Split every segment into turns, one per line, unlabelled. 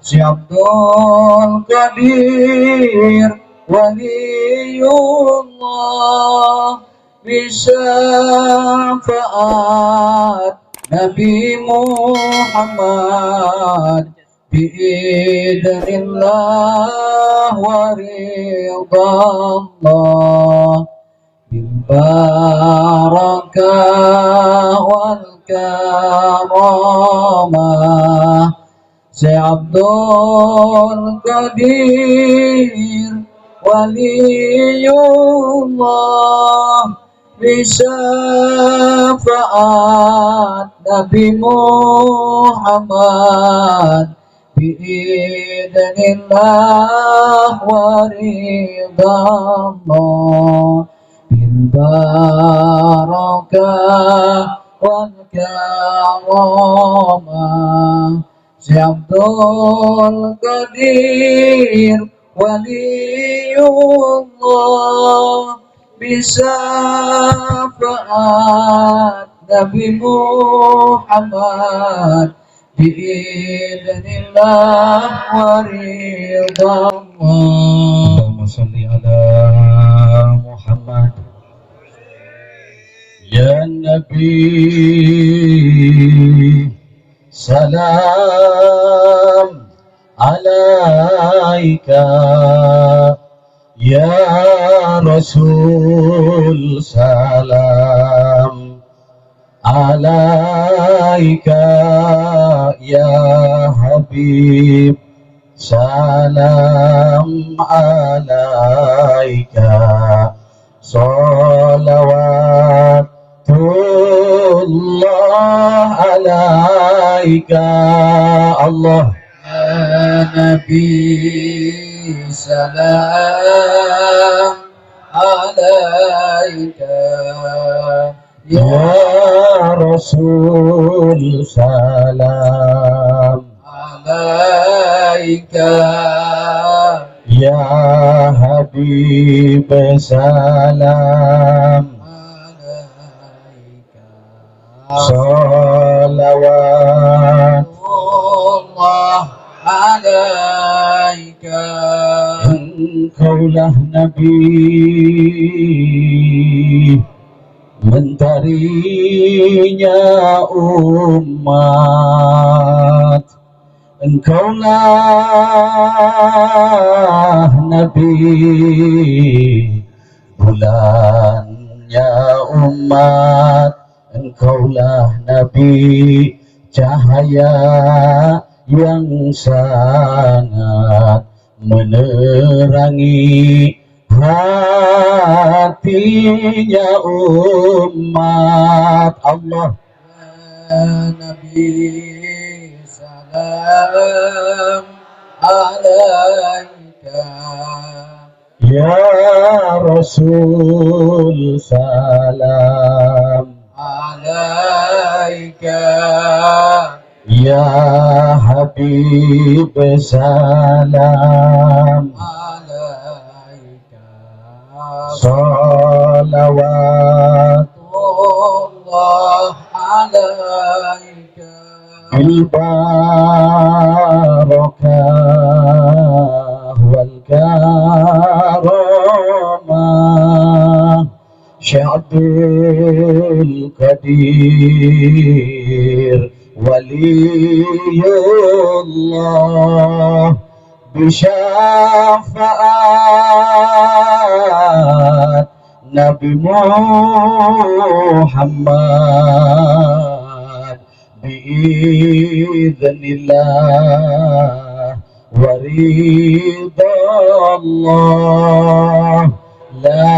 Si Abdul Qadir Waliullah bisyafaat Nabi Muhammad biidznillah wa ridallah bil barakah wal karamah Si Abdul Qadir Waliullah bisyafaat Nabi Muhammad biidznillah wa ridallah bil barakah wal karamah Si Abdul Qadir Waliullah bisyafaat Nabi Muhammad biidznillah wa ridallah Allahumma salli ala Muhammad Ya Nabi Salam alaika Ya Rasul Salam alaika Ya Habib Salam alaika Salawatullah alaika Allah Ya Nabi Salam alaika Ya Rasul Salam alaika Ya Habib Salam alaika Salawatullah alaika Engkaulah Nabi mentarinya umat Engkaulah Nabi bulannya umat Engkaulah Nabi cahaya yang sangat menerangi hatinya umat Allah ya Nabi salam alaika ya Rasul salam alaika ya Habib salam Salawatullah alaika bil barakah wal karamah Syabdul Qadir Waliullah bisyafaat Nabi Muhammad biidznillah wa ridallah la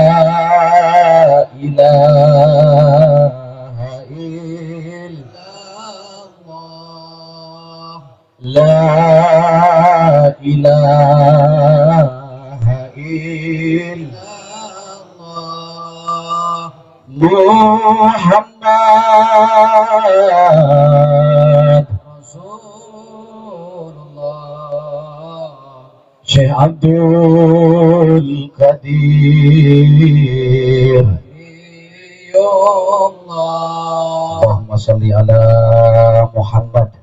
ilaha illallah La ilaha illallah Muhammad Rasulullah Syekh Abdul Qadir Allahumma salli ala Muhammad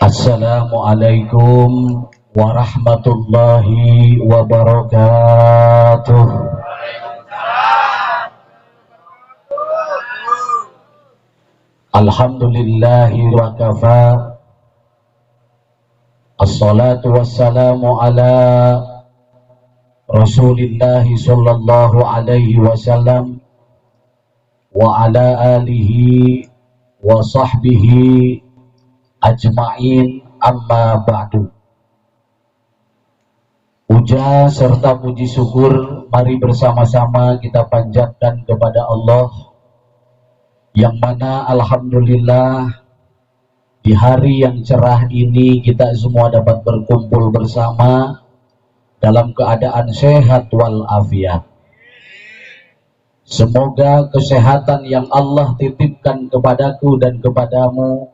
Assalamualaikum warahmatullahi wabarakatuh. Alhamdulillahi wa kafa. Assalatu wassalamu ala Rasulillahi sallallahu alaihi wasallam wa ala alihi wa sahbihi ajma'in, amma ba'du. Puja serta puji syukur mari bersama-sama kita panjatkan kepada Allah, yang mana alhamdulillah di hari yang cerah ini kita semua dapat berkumpul bersama dalam keadaan sehat walafiat. Semoga kesehatan yang Allah titipkan kepadaku dan kepadamu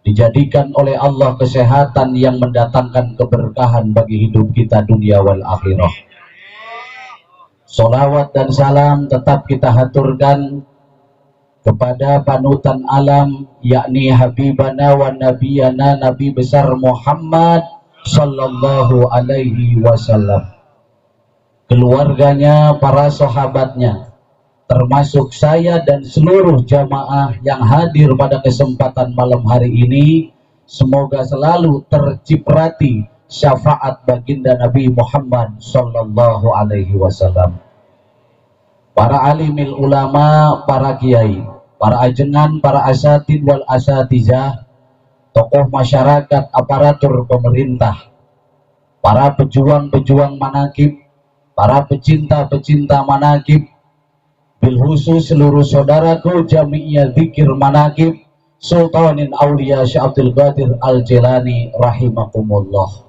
dijadikan oleh Allah kesehatan yang mendatangkan keberkahan bagi hidup kita dunia wal akhirah. Salawat dan salam tetap kita haturkan kepada panutan alam, yakni Habibana wa Nabiyana, Nabi besar Muhammad sallallahu alaihi wasallam, keluarganya, para sahabatnya, termasuk saya dan seluruh jamaah yang hadir pada kesempatan malam hari ini. Semoga selalu terciprati syafaat baginda Nabi Muhammad sallallahu alaihi wasallam. Para alimil ulama, para kiai, para ajengan, para asatid wal asatizah, tokoh masyarakat, aparatur pemerintah, para pejuang-pejuang manaqib, para pecinta-pecinta manaqib, bil khusus seluruh saudaraku Jami'iyah Dzikir Manaqib Sultanin Aulia Syekh Abdul Qadir Al-Jilani rahimakumullah.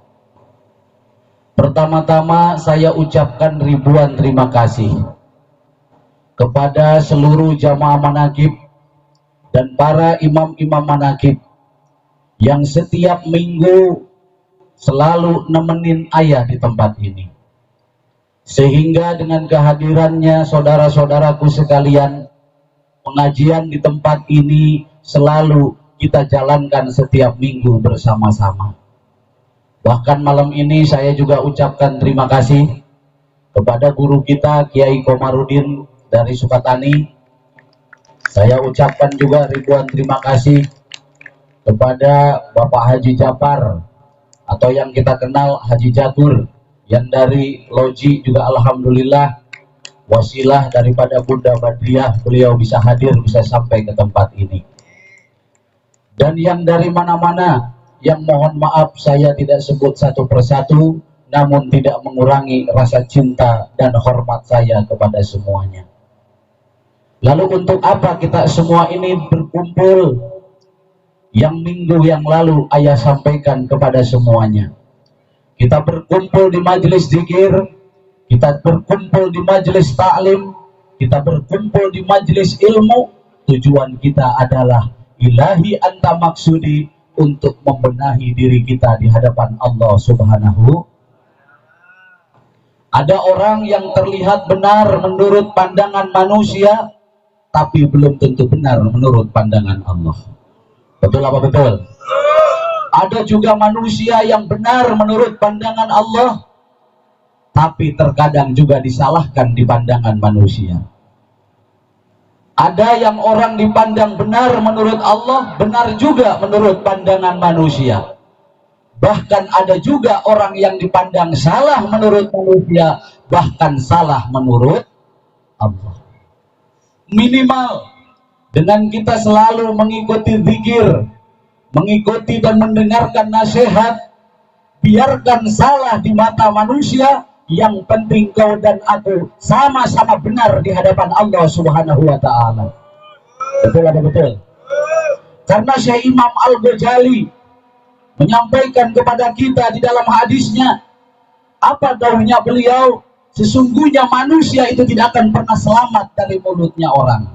Pertama-tama saya ucapkan ribuan terima kasih kepada seluruh jamaah manaqib dan para imam-imam manaqib yang setiap minggu selalu nemenin ayah di tempat ini, sehingga dengan kehadirannya saudara-saudaraku sekalian, pengajian di tempat ini selalu kita jalankan setiap minggu bersama-sama. Bahkan malam ini saya juga ucapkan terima kasih kepada guru kita Kiai Komarudin dari Sukatani. Saya ucapkan juga ribuan terima kasih kepada Bapak Haji Japar atau yang kita kenal Haji Jatur, yang dari Loji juga alhamdulillah wasilah daripada Bunda Badriah, beliau bisa hadir, bisa sampai ke tempat ini. Dan yang dari mana-mana, yang mohon maaf saya tidak sebut satu persatu, namun tidak mengurangi rasa cinta dan hormat saya kepada semuanya. Lalu untuk apa kita semua ini berkumpul? Yang minggu yang lalu ayah sampaikan kepada semuanya. Kita berkumpul di majelis zikir, kita berkumpul di majelis ta'lim, kita berkumpul di majelis ilmu. Tujuan kita adalah ilahi anta maksudi, untuk membenahi diri kita di hadapan Allah Subhanahu. Ada orang yang terlihat benar menurut pandangan manusia, tapi belum tentu benar menurut pandangan Allah. Betul apa betul? Ada juga manusia yang benar menurut pandangan Allah, tapi terkadang juga disalahkan di pandangan manusia. Ada yang orang dipandang benar menurut Allah, benar juga menurut pandangan manusia. Bahkan ada juga orang yang dipandang salah menurut manusia, bahkan salah menurut Allah. Minimal dengan kita selalu mengikuti zikir, mengikuti dan mendengarkan nasihat, biarkan salah di mata manusia, yang penting kau dan aku sama-sama benar di hadapan Allah Subhanahu wa ta'ala. Betul ada betul? Karena Syekh Imam Al-Ghazali menyampaikan kepada kita di dalam hadisnya, apa dawuhnya beliau? Sesungguhnya manusia itu tidak akan pernah selamat dari mulutnya orang.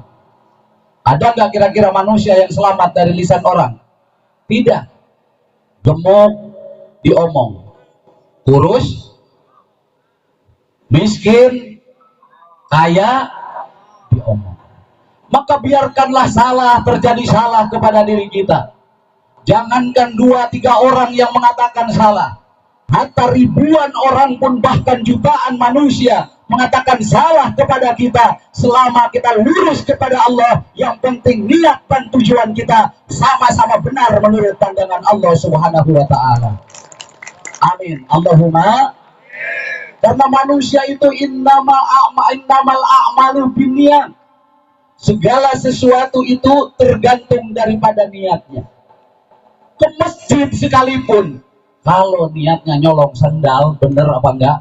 Ada nggak kira-kira manusia yang selamat dari lisan orang? Tidak. Gemuk diomong, kurus, miskin, kaya diomong. Maka biarkanlah salah terjadi salah kepada diri kita. Jangankan 2-3 orang yang mengatakan salah, hatta ribuan orang pun, bahkan jutaan manusia mengatakan salah kepada kita, selama kita lurus kepada Allah, yang penting niat dan tujuan kita sama-sama benar menurut pandangan Allah Subhanahu wa taala. Amin. Allahumma. Karena manusia itu innamal a'malu binniyat. Segala sesuatu itu tergantung daripada niatnya. Ke masjid sekalipun, kalau niatnya nyolong sandal, bener apa enggak?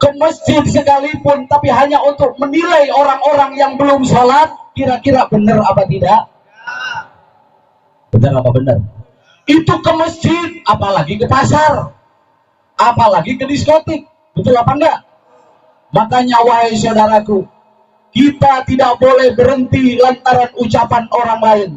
Ke masjid sekalipun, tapi hanya untuk menilai orang-orang yang belum sholat, kira-kira bener apa tidak? Bener apa bener? Itu ke masjid, apalagi ke pasar, apalagi ke diskotik, betul apa enggak? Makanya wahai saudaraku, kita tidak boleh berhenti lantaran ucapan orang lain.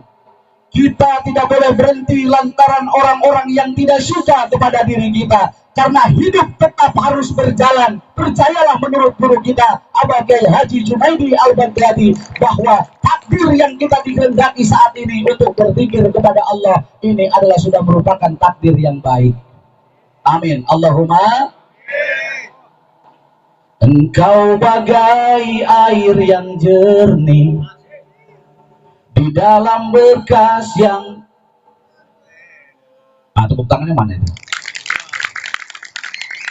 Kita tidak boleh berhenti lantaran orang-orang yang tidak suka kepada diri kita. Karena hidup tetap harus berjalan. Percayalah menurut guru kita, Abah Kiai Haji Junaidi Al-Baghdadi, bahwa takdir yang kita dikehendaki saat ini untuk berzikir kepada Allah, ini adalah sudah merupakan takdir yang baik. Amin. Allahumma. Engkau bagai air yang jernih di dalam berkas yang... tepuk tangannya mana itu?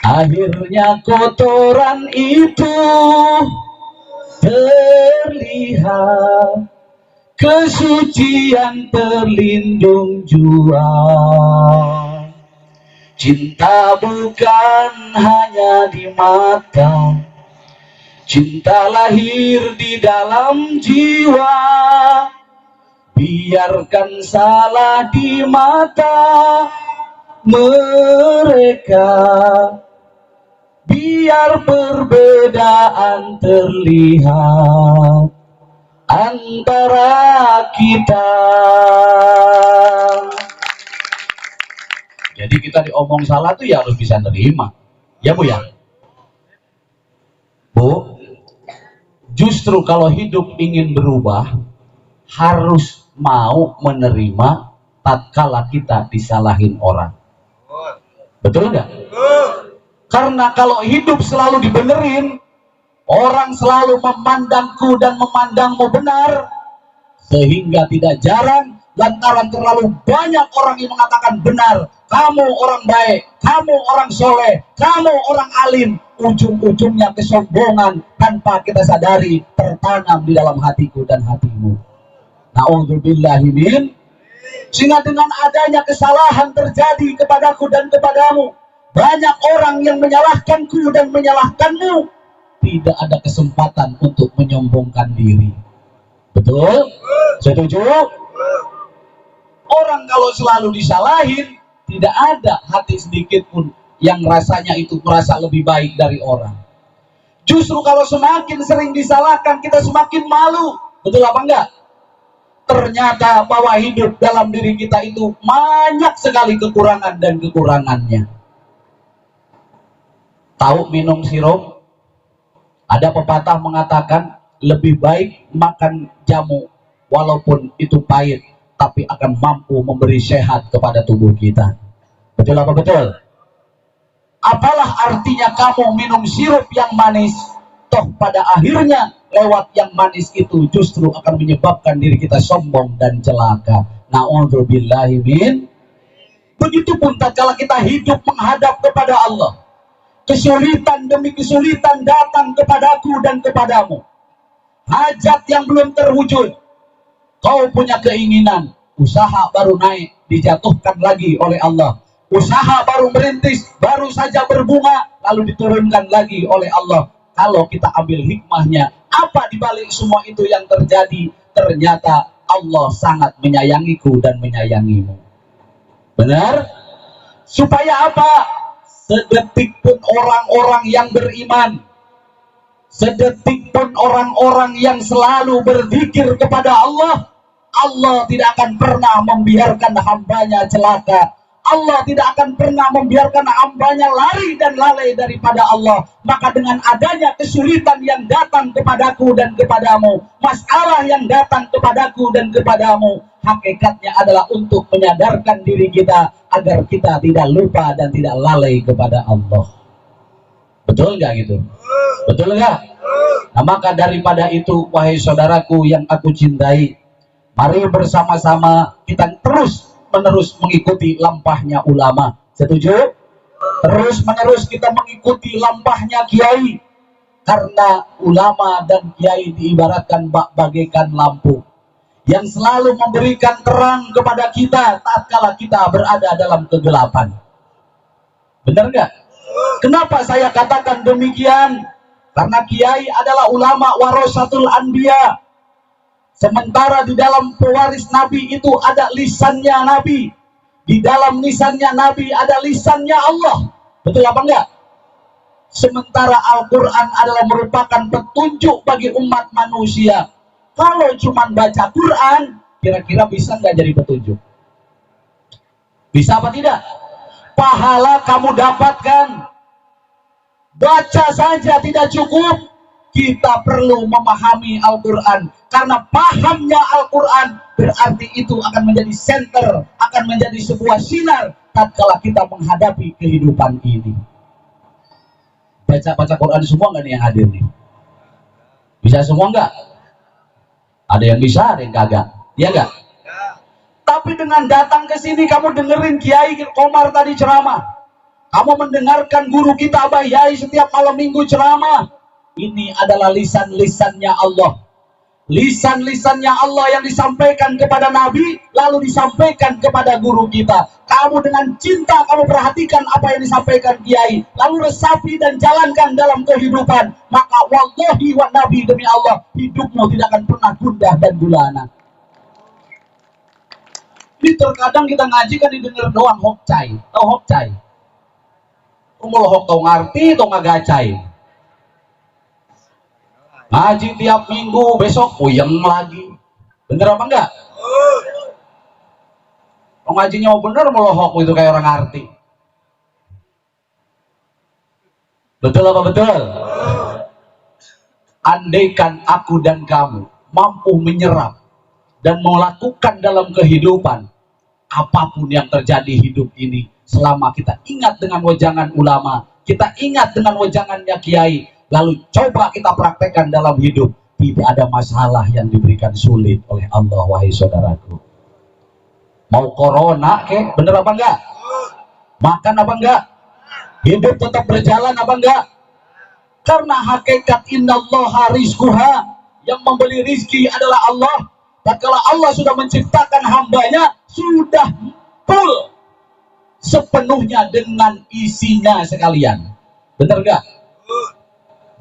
Akhirnya kotoran itu terlihat, kesucian terlindung jua. Cinta bukan hanya di mata, cinta lahir di dalam jiwa. Biarkan salah di mata mereka, biar perbedaan terlihat antara kita. Jadi kita diomong salah tuh ya harus bisa nerima. Ya Bu ya? Bu, justru kalau hidup ingin berubah, harus mau menerima tatkala kita disalahin orang. Betul nggak? Karena kalau hidup selalu dibenerin, orang selalu memandangku dan memandangmu benar, sehingga tidak jarang lantaran terlalu banyak orang yang mengatakan benar, kamu orang baik, kamu orang soleh, kamu orang alim, ujung-ujungnya kesombongan tanpa kita sadari tertanam di dalam hatiku dan hatimu. Na'udzubillahi min. Sehingga dengan adanya kesalahan terjadi kepadaku dan kepadamu, banyak orang yang menyalahkanku dan menyalahkanmu, tidak ada kesempatan untuk menyombongkan diri. Betul? Setuju? Orang kalau selalu disalahin, tidak ada hati sedikit pun yang rasanya itu merasa lebih baik dari orang. Justru kalau semakin sering disalahkan, kita semakin malu. Betul apa enggak? Ternyata bahwa hidup dalam diri kita itu banyak sekali kekurangan dan kekurangannya. Tahu minum sirup? Ada pepatah mengatakan, lebih baik makan jamu walaupun itu pahit, tapi akan mampu memberi sehat kepada tubuh kita. Betul apa betul? Apalah artinya kamu minum sirup yang manis, toh pada akhirnya lewat yang manis itu justru akan menyebabkan diri kita sombong dan celaka. Na'udzubillahi min. Begitupun tatkala kita hidup menghadap kepada Allah, kesulitan demi kesulitan datang kepadaku dan kepadamu. Hajat yang belum terwujud, kau punya keinginan, usaha baru naik, dijatuhkan lagi oleh Allah. Usaha baru merintis, baru saja berbunga, lalu diturunkan lagi oleh Allah. Kalau kita ambil hikmahnya, apa dibalik semua itu yang terjadi? Ternyata Allah sangat menyayangiku dan menyayangimu. Benar? Supaya apa? Sedetik pun orang-orang yang beriman, sedetik pun orang-orang yang selalu berzikir kepada Allah, Allah tidak akan pernah membiarkan hambanya celaka. Allah tidak akan pernah membiarkan hambanya lari dan lalai daripada Allah. Maka dengan adanya kesulitan yang datang kepadaku dan kepadamu, masalah yang datang kepadaku dan kepadamu, hakikatnya adalah untuk menyadarkan diri kita agar kita tidak lupa dan tidak lalai kepada Allah. Betul nggak gitu? Betul nggak? Nah, maka daripada itu, wahai saudaraku yang aku cintai, mari bersama-sama kita terus menerus mengikuti lampahnya ulama. Setuju? Terus menerus kita mengikuti lampahnya kiai, karena ulama dan kiai diibaratkan bagaikan lampu yang selalu memberikan terang kepada kita tatkala kita berada dalam kegelapan. Benar nggak? Kenapa saya katakan demikian? Karena kiai adalah ulama warasatul anbiya. Sementara di dalam pewaris Nabi itu ada lisannya Nabi. Di dalam lisannya Nabi ada lisannya Allah. Betul apa enggak? Sementara Al-Quran adalah merupakan petunjuk bagi umat manusia. Kalau cuma baca Quran, kira-kira bisa nggak jadi petunjuk? Bisa apa tidak? Pahala kamu dapatkan. Baca saja tidak cukup. Kita perlu memahami Al-Quran. Karena pahamnya Al-Quran berarti itu akan menjadi senter, akan menjadi sebuah sinar tatkala kita menghadapi kehidupan ini. Baca Quran semua nggak nih yang hadir nih? Bisa semua nggak? Ada yang bisa, ada yang kagak. Iya nggak? Tapi dengan datang ke sini kamu dengerin Kiai Komar tadi ceramah. Kamu mendengarkan guru kita Abah Yai setiap malam minggu ceramah. Ini adalah lisan-lisannya Allah. Lisan-lisannya Allah yang disampaikan kepada Nabi, lalu disampaikan kepada guru kita. Kamu dengan cinta, kamu perhatikan apa yang disampaikan Kiai, lalu resapi dan jalankan dalam kehidupan. Maka wallahi wa nabi, demi Allah, hidupmu tidak akan pernah gundah dan gulana. Ini terkadang kita ngaji kan didengar doang hokcai. Tahu hokcai? Kamu hok tau ngerti, tau ngagacai. Ngaji tiap minggu, besok puyeng lagi. Bener apa enggak? Kalau ngajinya mau bener, melohok itu kayak orang ngerti. Betul apa betul? Andaikan aku dan kamu mampu menyerap dan melakukan dalam kehidupan apapun yang terjadi hidup ini, selama kita ingat dengan wejangan ulama, kita ingat dengan wejangannya kiai, lalu coba kita praktekkan dalam hidup, tidak ada masalah yang diberikan sulit oleh Allah, wahai saudaraku. Mau corona kek, bener apa enggak? Makan apa enggak? Hidup tetap berjalan apa enggak? Karena hakikat innallaha rizquha, yang membeli rizki adalah Allah. Dan kalau Allah sudah menciptakan hambanya, sudah full sepenuhnya dengan isinya sekalian. Bener enggak?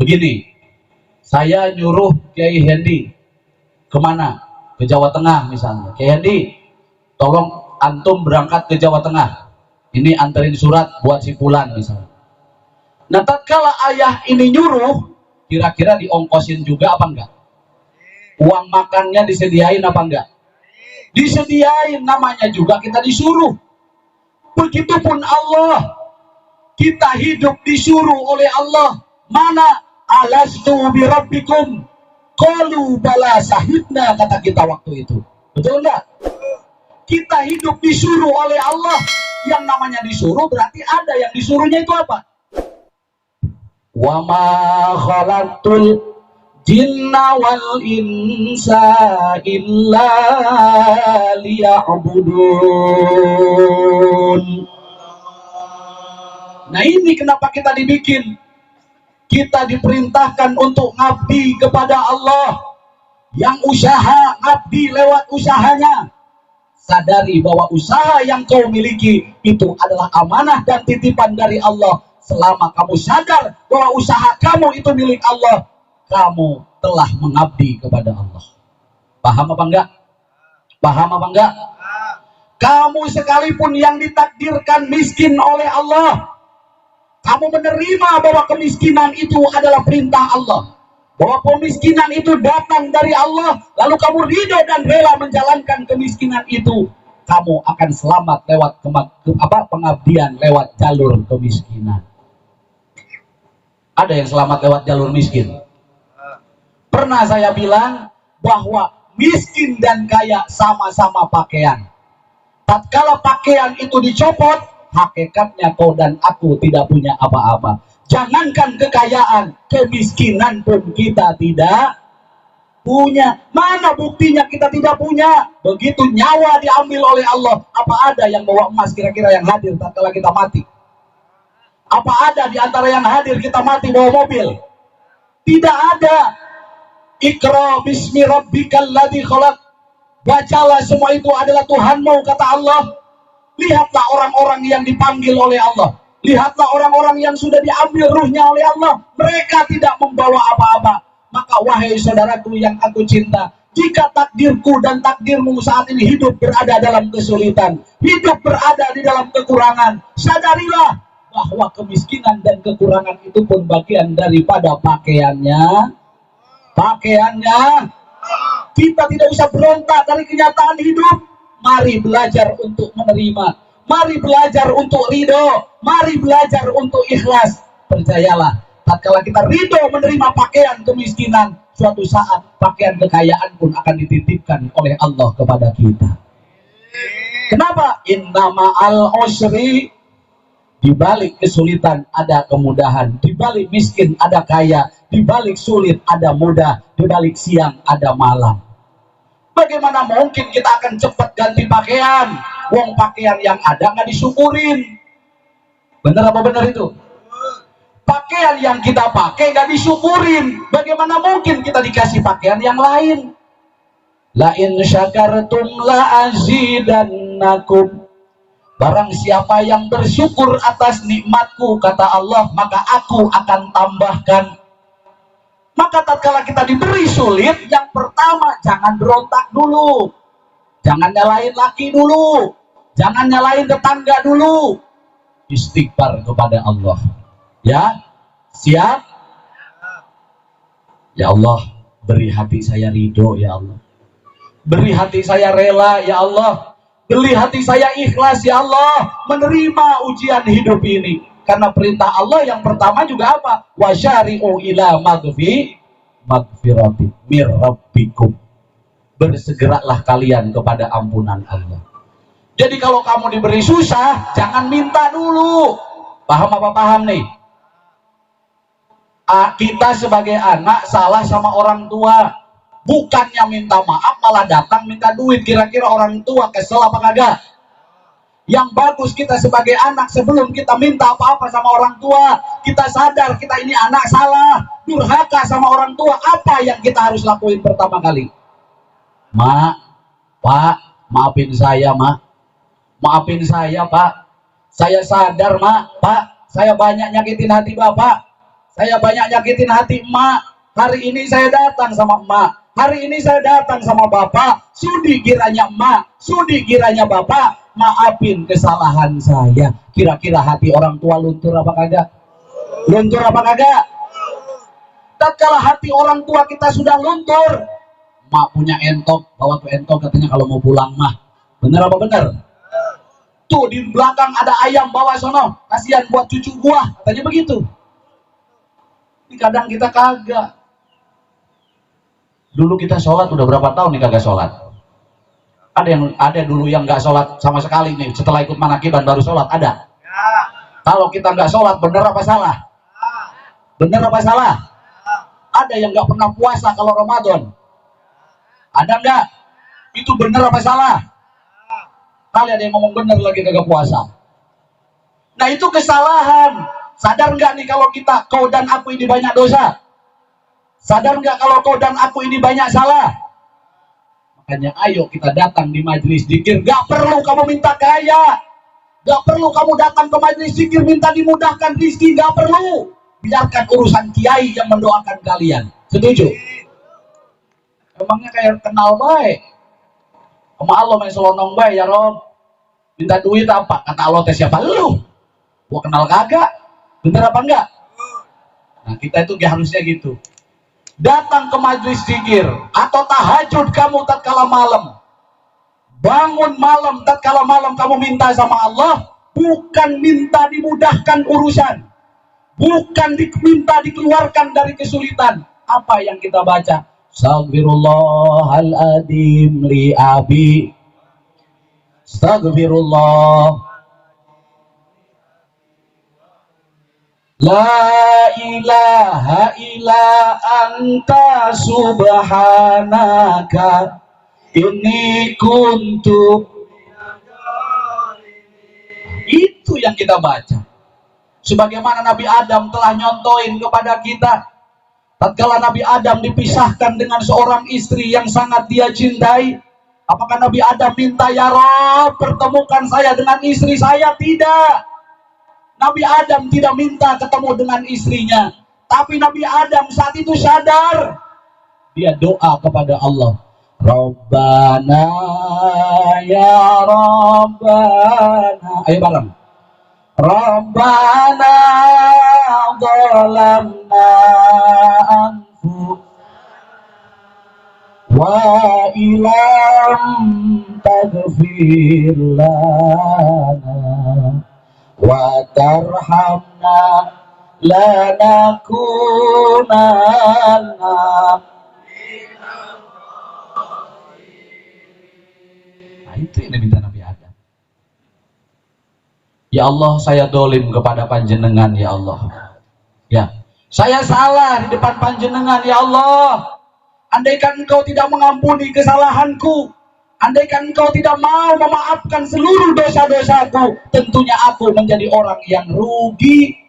Begini, saya nyuruh Kiai Hendi kemana? Ke Jawa Tengah misalnya. Kiai Hendi, tolong antum berangkat ke Jawa Tengah. Ini anterin surat buat si Fulan misalnya. Nah, tatkala ayah ini nyuruh, kira-kira diongkosin juga apa enggak? Uang makannya disediain apa enggak? Disediain, namanya juga kita disuruh. Begitupun Allah, kita hidup disuruh oleh Allah. Mana? Alastu birabbikum? Qalu bala sahibna, kata kita waktu itu. Betul enggak? Kita hidup disuruh oleh Allah. Yang namanya disuruh berarti ada yang disuruhnya itu apa? Wa ma khalaqtul jinna wal insa illa liya'budun. Nah, ini kenapa kita dibikin. Kita diperintahkan untuk ngabdi kepada Allah. Yang usaha, ngabdi lewat usahanya. Sadari bahwa usaha yang kau miliki itu adalah amanah dan titipan dari Allah. Selama kamu sadar bahwa usaha kamu itu milik Allah, kamu telah mengabdi kepada Allah. Paham apa enggak? Paham apa enggak? Kamu sekalipun yang ditakdirkan miskin oleh Allah, kamu menerima bahwa kemiskinan itu adalah perintah Allah, bahwa pemiskinan itu datang dari Allah, lalu kamu ridho dan rela menjalankan kemiskinan itu. kamu akan selamat lewat pengabdian lewat jalur kemiskinan. Ada yang selamat lewat jalur miskin? Pernah saya bilang bahwa miskin dan kaya sama-sama pakaian. Tatkala pakaian itu dicopot, hakikatnya kau dan aku tidak punya apa-apa. Jangankan kekayaan, kemiskinan pun kita tidak punya. Mana buktinya kita tidak punya? Begitu nyawa diambil oleh Allah, apa ada yang bawa emas kira-kira yang hadir tatkala kita mati? Apa ada di antara yang hadir kita mati bawa mobil? Tidak ada. Iqra bismi rabbikal ladzi khalaq. Bacalah, semua itu adalah Tuhanmu, kata Allah. Lihatlah orang-orang yang dipanggil oleh Allah. Lihatlah orang-orang yang sudah diambil ruhnya oleh Allah. Mereka tidak membawa apa-apa. Maka wahai saudaraku yang aku cinta, jika takdirku dan takdirmu saat ini hidup berada dalam kesulitan, hidup berada di dalam kekurangan, sadarilah bahwa kemiskinan dan kekurangan itu pun bagian daripada pakaiannya. Kita tidak usah berontak dari kenyataan hidup. Mari belajar untuk menerima. Mari belajar untuk ridho. Mari belajar untuk ikhlas. Percayalah, tatkala kita ridho menerima pakaian kemiskinan, suatu saat pakaian kekayaan pun akan dititipkan oleh Allah kepada kita. Kenapa? Innama al-usri, di balik kesulitan ada kemudahan, di balik miskin ada kaya, di balik sulit ada mudah, di balik siang ada malam. Bagaimana mungkin kita akan cepat ganti pakaian? Wong pakaian yang ada nggak disyukurin. Benar apa benar itu? Pakaian yang kita pakai nggak disyukurin. Bagaimana mungkin kita dikasih pakaian yang lain? La in syakartum la azidannakum. Barang siapa yang bersyukur atas nikmatku, kata Allah, maka aku akan tambahkan. Maka tatkala kita diberi sulit, yang pertama jangan berontak dulu. Jangan nyalain laki dulu. Jangan nyalain tetangga dulu. Istighfar kepada Allah. Ya, siap? Ya Allah, beri hati saya ridho, ya Allah. Beri hati saya rela, ya Allah. Beri hati saya ikhlas, ya Allah, menerima ujian hidup ini. Karena perintah Allah yang pertama juga apa? Wasyari'u ila magfirati mir rabbikum. Bersegeralah kalian kepada ampunan Allah. Jadi kalau kamu diberi susah, jangan minta dulu. Paham apa paham nih? Kita sebagai anak salah sama orang tua, bukannya minta maaf malah datang minta duit. Kira-kira orang tua kesel apa kagak? Yang bagus kita sebagai anak, sebelum kita minta apa-apa sama orang tua, kita sadar kita ini anak salah, durhaka sama orang tua. Apa yang kita harus lakuin pertama kali? Mak, Pak, maafin saya, Mak. Maafin saya, Pak. Saya sadar, Mak, Pak, saya banyak nyakitin hati Bapak. Saya banyak nyakitin hati Emak. Hari ini saya datang sama Emak. Hari ini saya datang sama Bapak. Sudi kiranya Emak, sudi kiranya Bapak, maafin kesalahan saya. Kira-kira hati orang tua luntur apa kagak? Luntur apa kagak? Tatkala hati orang tua kita sudah luntur, Mak punya entok, bawa tuh entok katanya kalau mau pulang mah. Bener apa bener? Tuh di belakang ada ayam, bawa sono, kasihan buat cucu gua, katanya begitu. Ini kadang kita kagak. Dulu kita sholat udah berapa tahun nih kagak sholat? Ada dulu yang nggak sholat sama sekali nih, setelah ikut manakiban baru sholat, ada? Ya. Kalau kita nggak sholat, bener apa salah? Ya. Bener apa salah? Ya. Ada yang nggak pernah puasa kalau Ramadan? Ada nggak? Itu bener apa salah? Ya. Kali ada yang ngomong bener lagi kagak puasa. Nah itu kesalahan. Sadar nggak nih kalau kau dan aku ini banyak dosa? Sadar nggak kalau kau dan aku ini banyak salah? Makanya ayo kita datang di majelis zikir. Gak perlu kamu minta kaya, gak perlu kamu datang ke majelis zikir minta dimudahkan rezeki, gak perlu. Biarkan urusan kiai yang mendoakan kalian. Setuju? Emangnya kayak kenal baik sama Allah main selonong baik ya Rob. Minta duit apa? Kata Allah teh siapa lu? Gua kenal kagak? Bener apa enggak? Nah kita itu harusnya gitu. Datang ke majelis zikir atau tahajud kamu tatkala malam, Bangun malam, tatkala malam kamu minta sama Allah, bukan minta dimudahkan urusan, bukan diminta dikeluarkan dari kesulitan. Apa yang kita baca? Astaghfirullahaladzim li abi, Astaghfirullah, La ilaha illa anta subhanaka inni kuntu. Itu yang kita baca. Sebagaimana Nabi Adam telah nyontoin kepada kita, tatkala Nabi Adam dipisahkan dengan seorang istri yang sangat dia cintai, apakah Nabi Adam minta, ya Rabb, pertemukan saya dengan istri saya? Tidak. Nabi Adam tidak minta ketemu dengan istrinya, tapi Nabi Adam saat itu sadar. Dia doa kepada Allah, Rabbana ya Rabbana. Ayo bareng. Rabbana zalamna anfusana wa ilam taghfir lana wa tarhamna lanakunanna. Nah, itu yang diminta Nabi Adam. Ya Allah, saya dolim kepada panjenengan, ya Allah. Ya, saya salah di depan panjenengan, ya Allah. Andaikan engkau tidak mengampuni kesalahanku, andaikan engkau tidak mau memaafkan seluruh dosa-dosaku, tentunya aku menjadi orang yang rugi.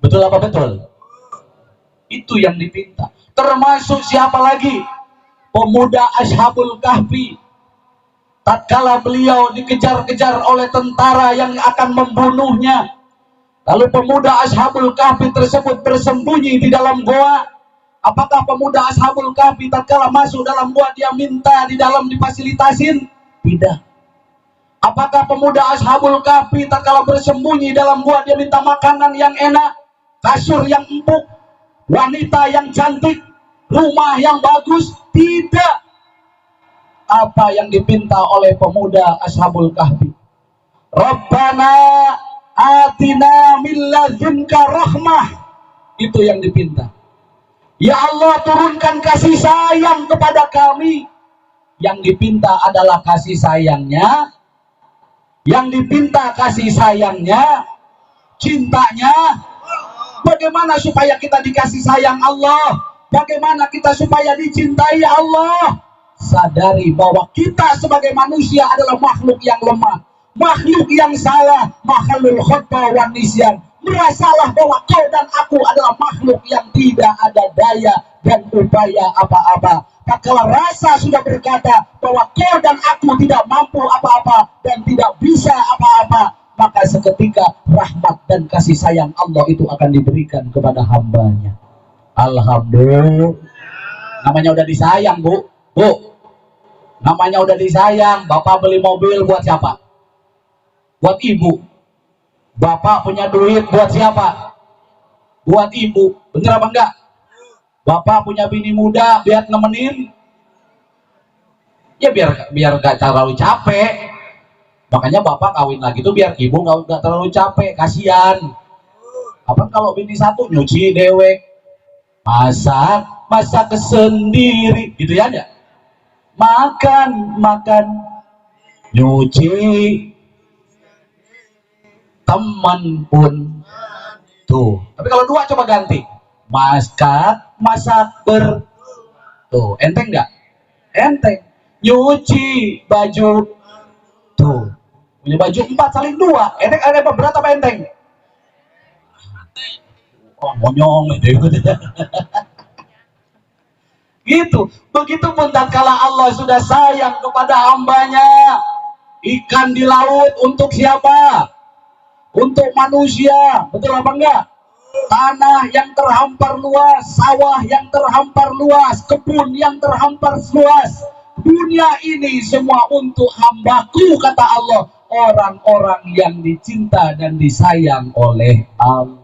Betul apa betul? Itu yang dipinta. Termasuk siapa lagi? Pemuda Ashabul Kahfi. Tatkala beliau dikejar-kejar oleh tentara yang akan membunuhnya, lalu pemuda Ashabul Kahfi tersebut bersembunyi di dalam goa. Apakah pemuda Ashabul Kahfi tatkala masuk dalam gua dia minta di dalam difasilitasin? Tidak. Apakah pemuda Ashabul Kahfi tatkala bersembunyi dalam gua dia minta makanan yang enak, kasur yang empuk, wanita yang cantik, rumah yang bagus? Tidak. Apa yang dipinta oleh pemuda Ashabul Kahfi? Rabbana atina min ladunka rahmah. Itu yang dipinta. Ya Allah, turunkan kasih sayang kepada kami. Yang dipinta adalah kasih sayangnya. Yang dipinta kasih sayangnya, cintanya. Bagaimana supaya kita dikasih sayang Allah? Bagaimana kita supaya dicintai Allah? Sadari bahwa kita sebagai manusia adalah makhluk yang lemah, makhluk yang salah, makhluk khata wan nisyan. Merasalah bahwa kau dan aku adalah makhluk yang tidak ada daya dan upaya apa-apa. Tatkala rasa sudah berkata bahwa kau dan aku tidak mampu apa-apa dan tidak bisa apa-apa, maka seketika rahmat dan kasih sayang Allah itu akan diberikan kepada hambanya. Alhamdulillah. Namanya udah disayang, Bu. Namanya udah disayang. Bapak beli mobil buat siapa? Buat ibu. Bapak punya duit buat siapa? Buat ibu. Bener apa enggak? Bapak punya bini muda biar nemenin, ya biar gak terlalu capek. Makanya bapak kawin lagi tuh biar ibu gak terlalu capek. Kasian. Apa kalau bini satu nyuci dewek, masak sendiri gitu ya, makan nyuci, teman pun tuh. Tapi kalau dua coba ganti, masak tuh, enteng nggak? Enteng. Nyuci baju tuh, punya baju 4 saling 2, enteng. Ada apa, berat apa enteng? Oh, monyong gitu. Gitu. Begitupun tatkala Allah sudah sayang kepada hambanya. Ikan di laut untuk siapa? Untuk manusia. Betul apa enggak? Tanah yang terhampar luas, sawah yang terhampar luas, kebun yang terhampar luas. Dunia ini semua untuk hambaku, kata Allah. Orang-orang yang dicinta dan disayang oleh Allah.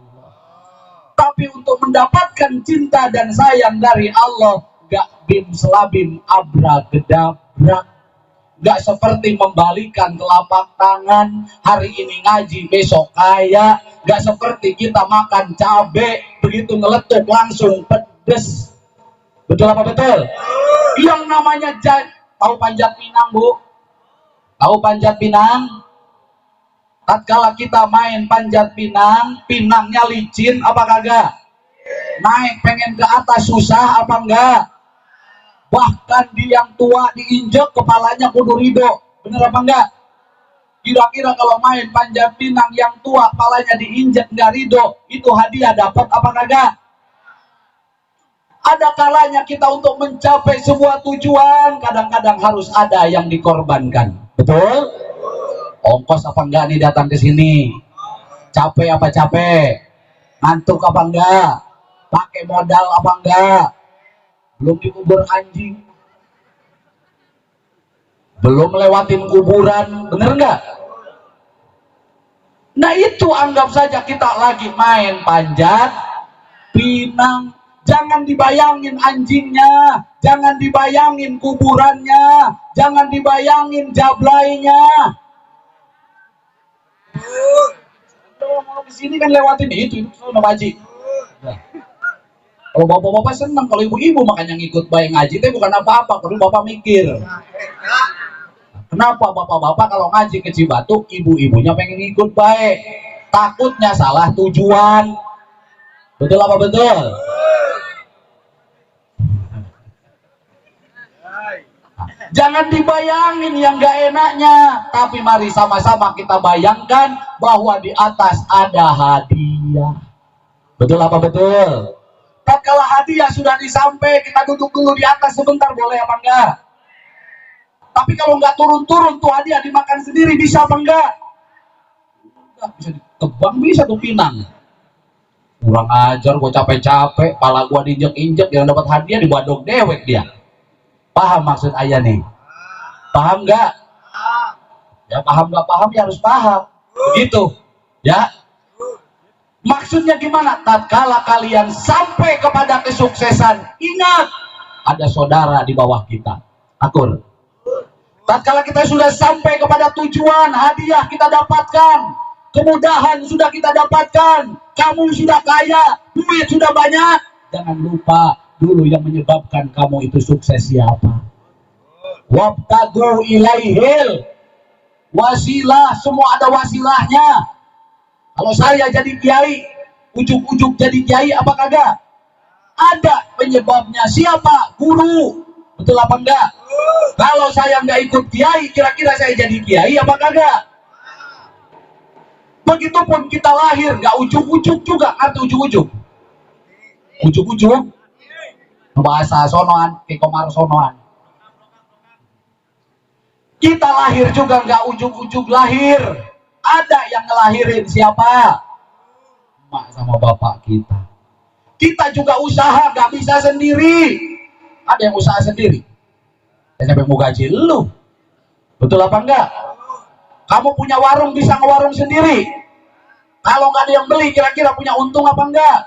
Tapi untuk mendapatkan cinta dan sayang dari Allah, gak bim selabim abra gedabrak. Nggak seperti membalikan telapak tangan, hari ini ngaji besok kaya. Nggak seperti kita makan cabe begitu ngeletup langsung pedes. Betul apa betul? Yang namanya tahu panjat pinang, Bu? Tahu panjat pinang? Tatkala kita main panjat pinang, pinangnya licin apa kagak? Naik pengen ke atas susah apa enggak? Bahkan di yang tua diinjek kepalanya kudu ridho. Bener apa enggak? Kira-kira kalau main panjat pinang yang tua kepalanya diinjek enggak ridho, itu hadiah dapat apa kagak? Ada kalanya kita untuk mencapai sebuah tujuan, kadang-kadang harus ada yang dikorbankan. Betul? Ongkos apa enggak nih datang ke sini? Capek apa capek? Ngantuk apa enggak? Pakai modal apa enggak? Belum dikubur anjing, belum lewatin kuburan, bener enggak? Nah itu anggap saja kita lagi main panjat pinang. Jangan dibayangin anjingnya, jangan dibayangin kuburannya, jangan dibayangin jablainya. Mau kesini kan lewatin itu sama Haji. Kalau bapak-bapak senang, kalau ibu-ibu makanya ngikut bayi ngaji itu bukan apa-apa, perlu bapak mikir. Kenapa bapak-bapak kalau ngaji ke Cibatu, ibu-ibunya pengen ngikut baik, takutnya salah tujuan. Betul apa betul? Jangan dibayangin yang gak enaknya, tapi mari sama-sama kita bayangkan bahwa di atas ada hadiah. Betul apa betul? Tatkala hadiah sudah disampai, kita duduk dulu di atas sebentar, boleh apa enggak? Tapi kalau nggak turun-turun tuh hadiah dimakan sendiri, bisa apa enggak? Enggak, bisa ditebang, bisa tuh pinang. Kurang ajar, gua capek-capek, pala gua diinjek-injek, yang dapat hadiah dibadok dewek dia. Paham maksud ayah nih? Paham nggak? Ya paham nggak paham ya harus paham. Begitu, ya. Maksudnya gimana? Tatkala kalian sampai kepada kesuksesan, ingat ada saudara di bawah kita. Akur. Tatkala kita sudah sampai kepada tujuan, hadiah kita dapatkan, kemudahan sudah kita dapatkan, kamu sudah kaya, duit sudah banyak, jangan lupa dulu yang menyebabkan kamu itu sukses siapa? Wabtagu ilaihil wasilah, semua ada wasilahnya. Kalau saya jadi kiai, ujuk-ujuk jadi kiai apa kagak? Ada penyebabnya, siapa? Guru. Betul apa enggak? Kalau saya nggak ikut kiai, kira-kira saya jadi kiai apa kagak? Begitupun kita lahir, nggak ujuk-ujuk juga. Arti ujuk-ujuk? Ujuk-ujuk bahasa sonoan, kekomar sonoan. Kita lahir juga nggak ujuk-ujuk lahir. Ada yang ngelahirin siapa? Emak sama bapak kita. Kita juga usaha, nggak bisa sendiri. Ada yang usaha sendiri. Dan sampai mau gaji lu. Betul apa enggak? Kamu punya warung, bisa ngewarung sendiri. Kalau nggak ada yang beli, kira-kira punya untung apa enggak?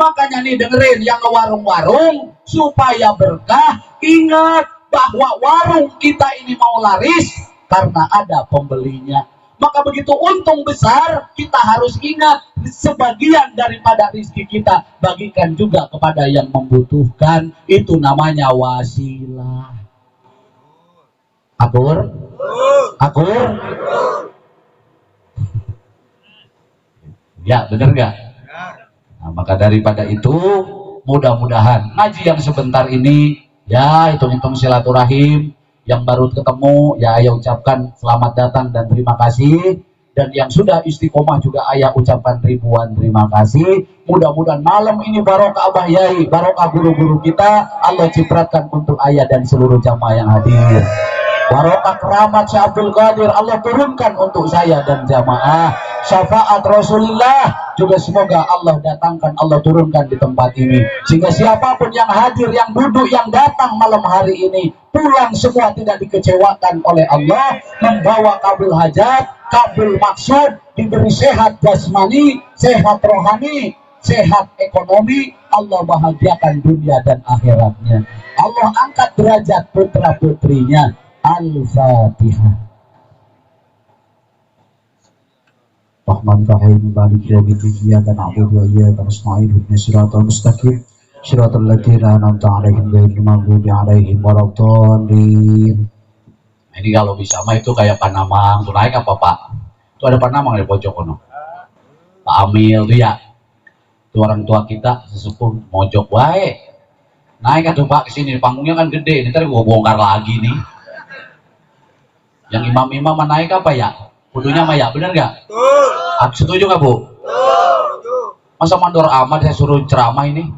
Makanya nih dengerin yang ngewarung-warung supaya berkah. Ingat bahwa warung kita ini mau laris karena ada pembelinya. Maka begitu untung besar, kita harus ingat sebagian daripada rezeki kita bagikan juga kepada yang membutuhkan. Itu namanya wasilah. Akur? Akur? Ya, benar nggak? Nah, maka daripada itu, mudah-mudahan ngaji yang sebentar ini, ya hitung-hitung silaturahim. Yang baru ketemu, ya ayah ucapkan selamat datang dan terima kasih. Dan yang sudah istiqomah juga ayah ucapkan ribuan terima kasih. Mudah-mudahan malam ini barokah Abah Yai, barokah guru-guru kita, Allah cipratkan untuk ayah dan seluruh jamaah yang hadir. Barokah keramat Syekh Abdul Qadir Allah turunkan untuk saya dan jamaah. Syafaat Rasulullah juga semoga Allah datangkan, Allah turunkan di tempat ini. Sehingga siapapun yang hadir, yang duduk, yang datang malam hari ini, pulang semua tidak dikecewakan oleh Allah, membawa kabul hajat, kabul maksud, diberi sehat jasmani, sehat rohani, sehat ekonomi, Allah bahagiakan dunia dan akhiratnya. Allah angkat derajat putra putrinya. Al-Fatihah. Rahman Rahim Maliki Yaumiddin Iyyaka na'budu wa iyyaka nasta'in ihdinas siratal mustaqim siratal ladzina an'amta 'alaihim ghairil maghdubi 'alaihim waladdallin. Ini kalau bisa mah itu kayak Panamang tuh naik apa Pak? Itu ada Panamang di pojok kono. Pak Amil tuh ya. Itu orang tua kita sesepuh mojok wae. Naik atuh Pak ke sini, panggungnya kan gede, ntar gua bongkar lagi nih. Yang imam-imam naik apa ya? Kudunya mah ya, bener nggak? Aku setuju nggak Bu? Masa mandor amat saya suruh ceramah ini?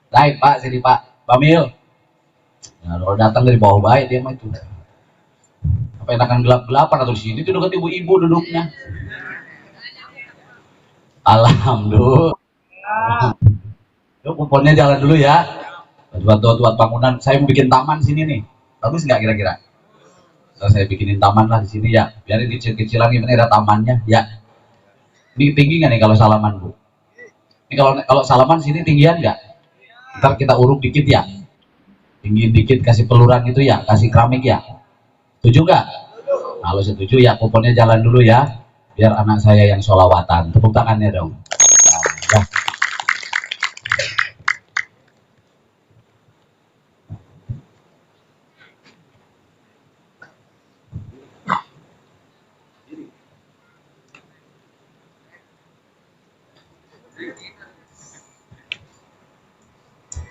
Naik Pak, sini Pak, Bamil. Nah, kalau datang dari bawah baik dia mah itu. Apa enakan gelap-gelapan atau di sini? Itu dekat ibu-ibu duduknya. Alhamdulillah. Yuk kuponnya jalan dulu ya. Buat bangunan. Saya mau bikin taman sini nih. Bagus nggak kira-kira? Kalau saya bikinin taman lah di sini ya. Biar ini kecil-kecilan gimana ada tamannya ya. Ini tinggi nggak nih kalau salaman Bu? Ini kalau salaman sini tinggian nggak? Ntar kita uruk dikit ya. Tinggiin dikit kasih peluran itu ya, kasih keramik ya. Setuju nggak? Kalau setuju ya kuponnya jalan dulu ya. Biar anak saya yang sholawatan. Tepuk tangannya dong. Nah, ya.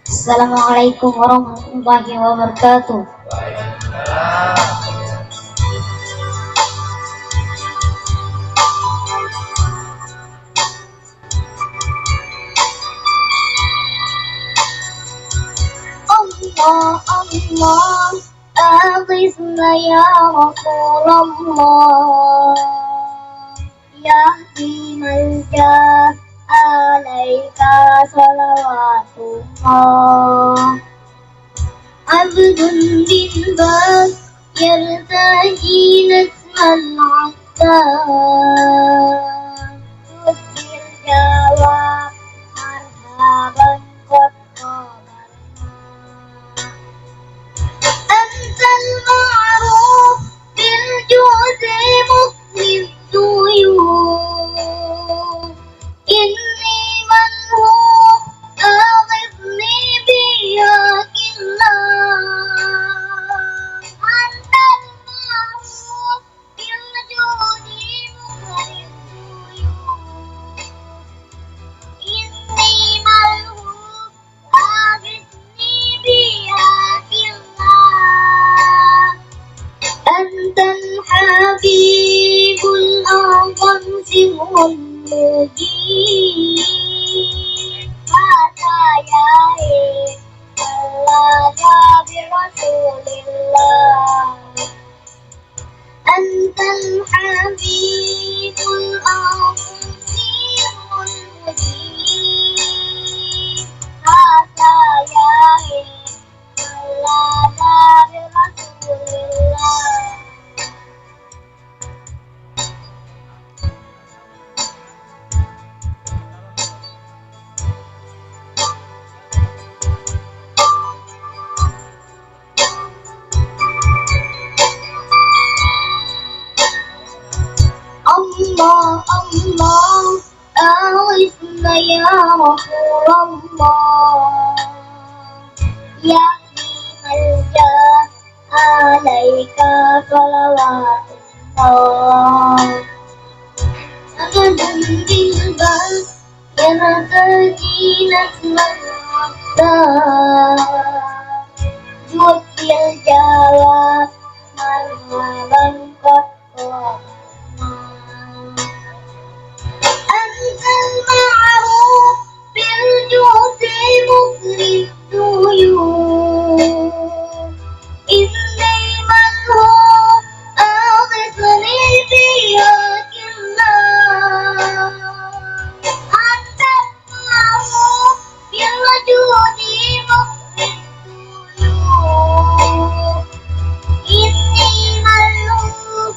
Assalamualaikum warahmatullahi wabarakatuh. Allah Allah aghithna ya Rasulullah yahdi man alaika salawatullah abdun bin bas yartaji nasmal azzam Tutir jawab marhaban qad qabarna antal ma'ruf bil judi muqlid tuyur inni manhum aghithni biyakillah antal ma'ruf bil judi muqlid tuyur inni manhum aghithni biyakillah antal habibul a'zam sirrul mujib Hatayai Allah Nabi Rasulillah Antal habibul a'zam sirrul mujib Hatayai Allah Nabi Rasulillah Allah Allah aghithna ya Rasulullah ya malja alaika salawatullah abdun bil bas yartaji nasmal azzam Tutir jawab marhaban qad antal ma'ruf bil judi muqlid tuyur inni manhum aghithni biyakillah antal ma'ruf bil judi muqlid tuyur inni manhum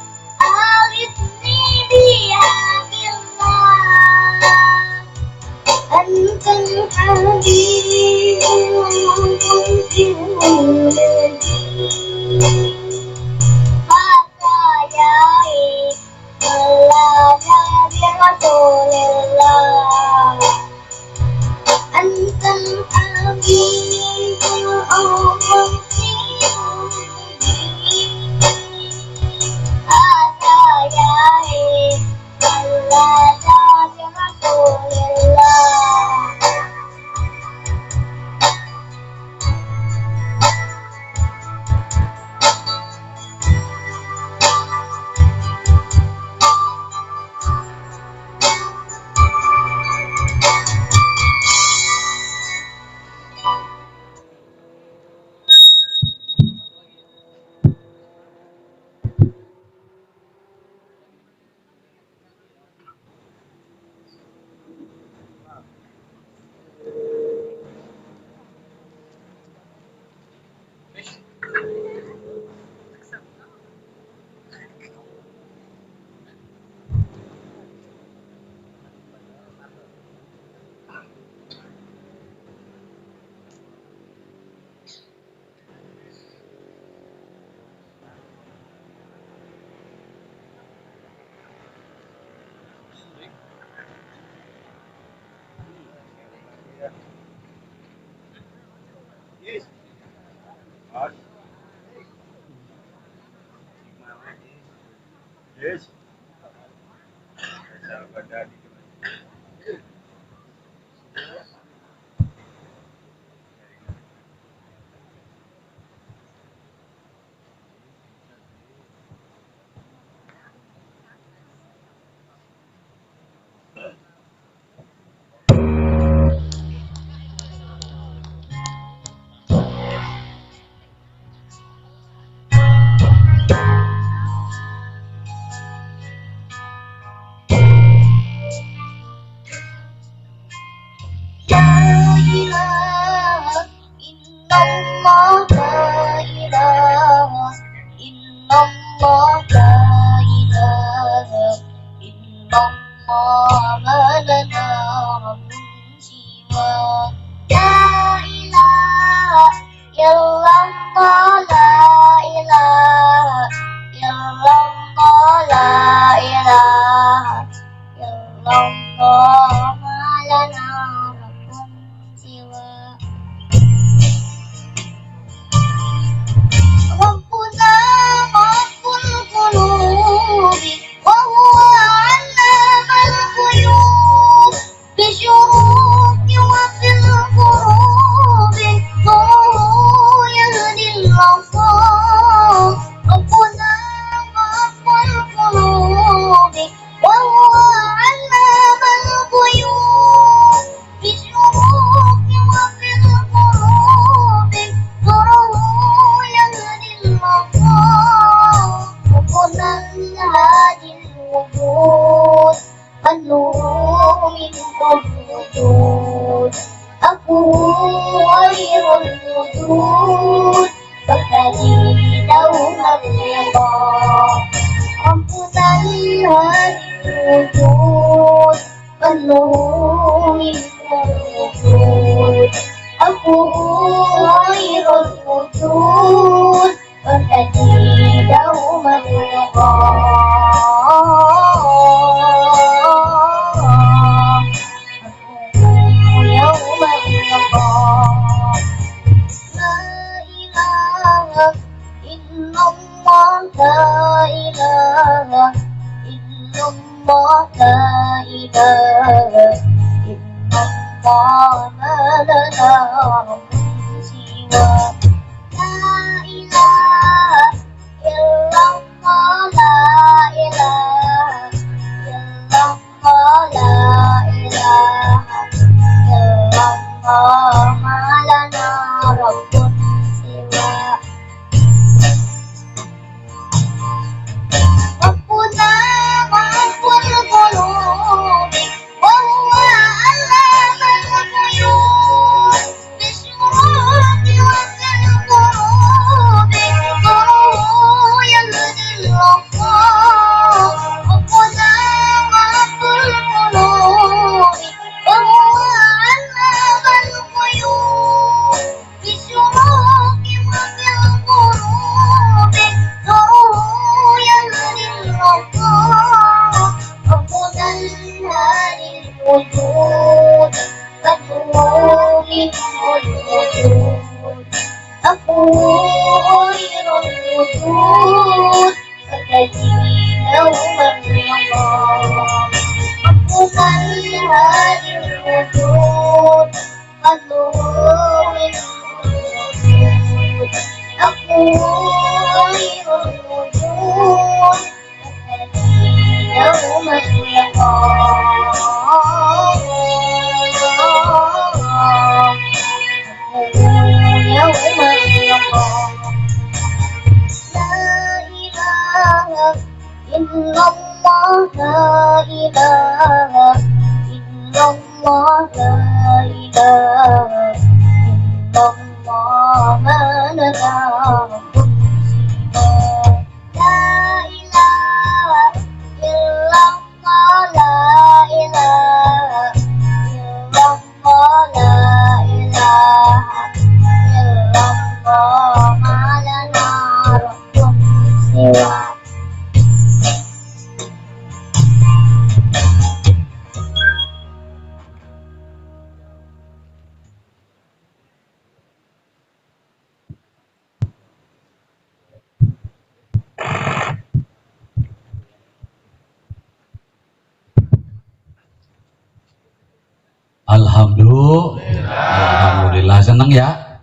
Alhamdulillah. Seneng ya?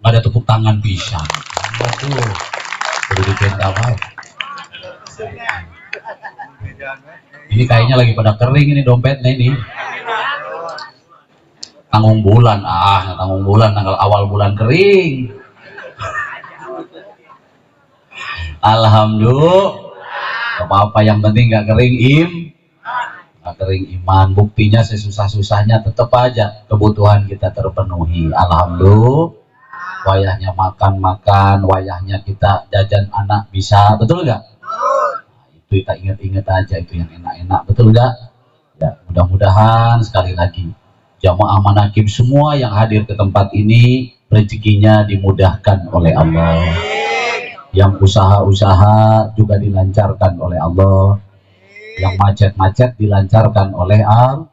Nggak ada tepuk tangan bisa. Aduh, udah dipinta apa? Ini kayaknya lagi pada kering ini dompetnya ini. Tanggung bulan, tanggung bulan tanggal awal bulan kering. Alhamdulillah. Apa-apa yang penting nggak kering nggak kering iman. Buktinya sesusah-susahnya tetap aja kebutuhan kita terpenuhi. Alhamdulillah. Wayahnya makan, wayahnya kita jajan anak bisa, betul nggak? Itu kita ingat-ingat aja, itu yang enak-enak, betul nggak? Ya, mudah-mudahan sekali lagi jamaah manakib semua yang hadir ke tempat ini rezekinya dimudahkan oleh Allah. Yang usaha-usaha juga dilancarkan oleh Allah. Yang macet-macet dilancarkan oleh Allah.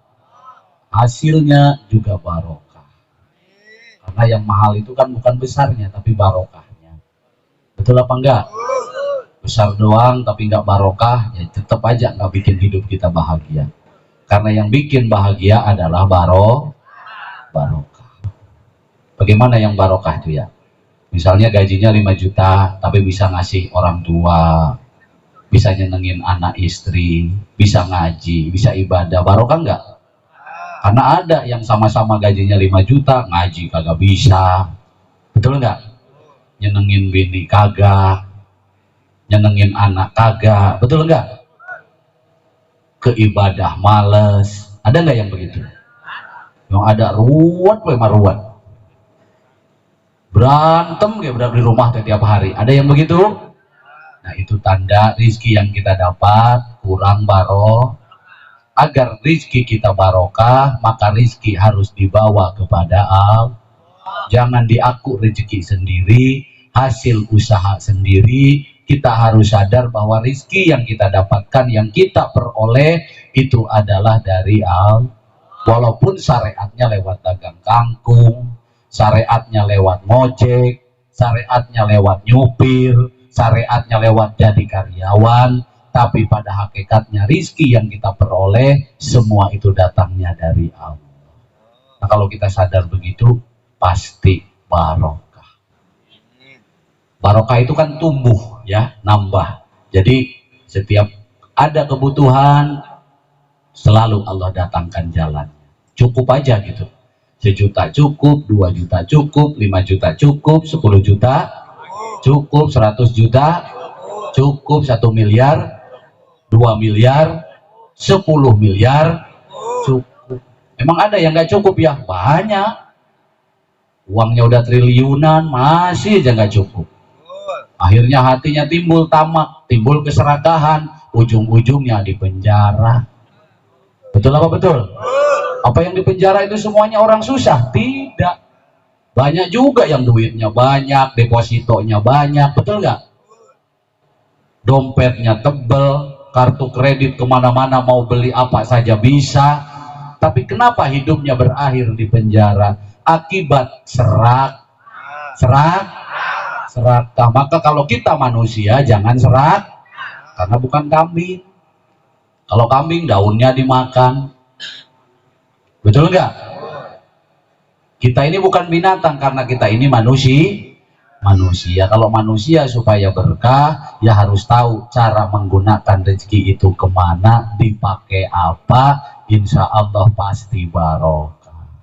Hasilnya juga barokah. Karena yang mahal itu kan bukan besarnya, tapi barokahnya. Betul apa enggak? Besar doang tapi enggak barokah, ya tetap aja enggak bikin hidup kita bahagia. Karena yang bikin bahagia adalah barokah. Bagaimana yang barokah itu ya? Misalnya gajinya 5 juta, tapi bisa ngasih orang tua, bisa nyenengin anak istri, bisa ngaji, bisa ibadah, barokah enggak? Karena ada yang sama-sama gajinya 5 juta, ngaji kagak bisa, betul enggak? Nyenengin bini kagak, nyenengin anak kagak, betul enggak? Keibadah males, ada enggak yang begitu? Yang ada ruwet, berantem kayak berada di rumah tiap hari, ada yang begitu? Nah itu tanda rizki yang kita dapat kurang barokah. Agar rizki kita barokah, maka rizki harus dibawa kepada Allah. Jangan diaku rezeki sendiri, hasil usaha sendiri. Kita harus sadar bahwa rizki yang kita dapatkan, yang kita peroleh itu adalah dari Allah. Walaupun syariatnya lewat dagang kangkung, syariatnya lewat ngojek, syariatnya lewat nyupir, syariatnya lewat jadi karyawan, tapi pada hakikatnya rizki yang kita peroleh semua itu datangnya dari Allah. Nah kalau kita sadar begitu, pasti barokah. Barokah itu kan tumbuh ya, nambah. Jadi setiap ada kebutuhan selalu Allah datangkan jalan. Cukup aja gitu. 1 juta cukup, 2 juta cukup, 5 juta cukup, 10 juta cukup, 100 juta cukup, 1 miliar, 2 miliar, 10 miliar cukup. Emang ada yang nggak cukup ya? Banyak. Uangnya udah triliunan, masih aja nggak cukup. Akhirnya hatinya timbul tamak, timbul keserakahan, ujung-ujungnya di penjara. Betul apa betul? Apa yang di penjara itu semuanya orang susah? Tidak. Banyak juga yang duitnya banyak, depositonya banyak, betul nggak? Dompetnya tebel, kartu kredit kemana-mana mau beli apa saja bisa. Tapi kenapa hidupnya berakhir di penjara? Akibat serakah. Maka kalau kita manusia jangan serak, karena bukan kambing. Kalau kambing daunnya dimakan. Betul enggak? Kita ini bukan binatang karena kita ini manusia. Kalau manusia supaya berkah, ya harus tahu cara menggunakan rezeki itu kemana, dipakai apa, insya Allah pasti barokah.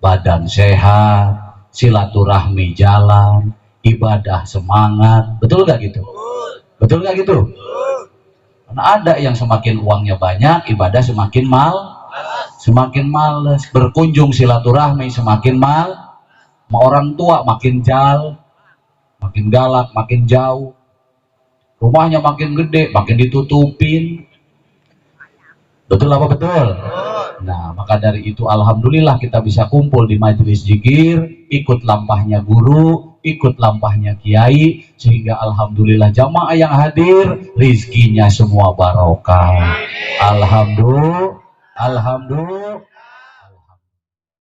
Badan sehat, silaturahmi jalan, ibadah semangat. Betul enggak gitu? Betul enggak gitu? Karena ada yang semakin uangnya banyak, ibadah semakin semakin males, berkunjung silaturahmi semakin sama orang tua makin makin galak, makin jauh, rumahnya makin gede, makin ditutupin. Betul apa betul? Nah maka dari itu alhamdulillah kita bisa kumpul di majelis zikir, ikut lampahnya guru, ikut lampahnya kiai, sehingga alhamdulillah jamaah yang hadir rizkinya semua barokah. Alhamdulillah.